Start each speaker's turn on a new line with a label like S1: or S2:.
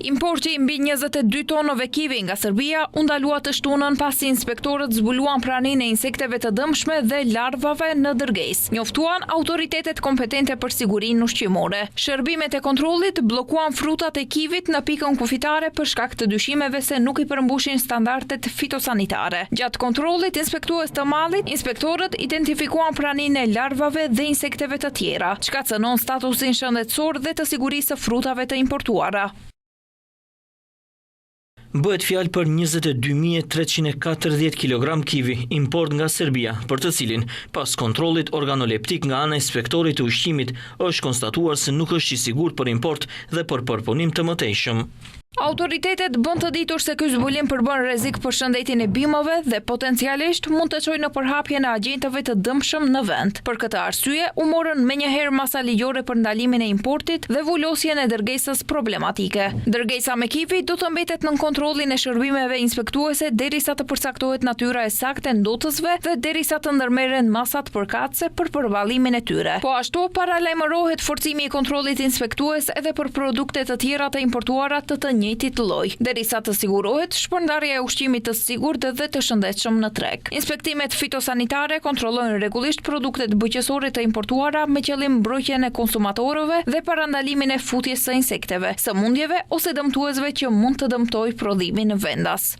S1: Importi mbi 22 tonëve kivi nga Serbia u ndalua të shtunën pasi inspektorët zbuluan praninë e insekteve të dëmshme dhe larvave në dërgesë. Njoftuan autoritetet kompetente për sigurinë ushqimore. Shërbimet e kontrollit bllokuan frutat e kivit në pikën kufitare për shkak të dyshimeve se nuk i përmbushin standardet fitosanitare. Gjatë kontrollit inspektues të mallit, inspektorët identifikuan praninë e larvave dhe insekteve të tjera, çka cënon statusin shëndetësor dhe të sigurisë së frutave të importuara.
S2: Bëhet fjalë për 22.340 kg kivi import nga Serbia, për të cilin, pas kontrollit organoleptik nga ana e inspektorit të ushqimit, është konstatuar se nuk është i sigurt për import dhe për përpunim të mëtejshëm.
S1: Autoritetet bën të ditur se ky zbulim përbën rrezik për shëndetin e bimëve dhe potencialisht mund të çojë në përhapjen e agjentëve të dëmshëm në vend. Për këtë arsye, u morën menjëherë masa ligjore për ndalimin e importit dhe vulosjen e dërgesës problematike. Dërgesa me kivi do të mbetet nën kontrollin e shërbimeve inspektuese derisa të përcaktohet natyra e saktë e ndotësve dhe derisa të ndërmerren masat përkatëse për përballimin e tyre. Po ashtu paralajmërohet forcimi i kontrollit inspektues edhe për produkte të tjera të importuara të njëjtit lloj, derisa të sigurohet shpërndarja e ushqimit të sigurt dhe të shëndetshëm në treg. Inspektimet fitosanitare kontrollojnë rregullisht produktet bujqësore të importuara me qëllim mbrojtjen e konsumatorëve dhe parandalimin e futjes së insekteve, sëmundjeve ose dëmtuesve që mund të dëmtojë prodhimin vendas.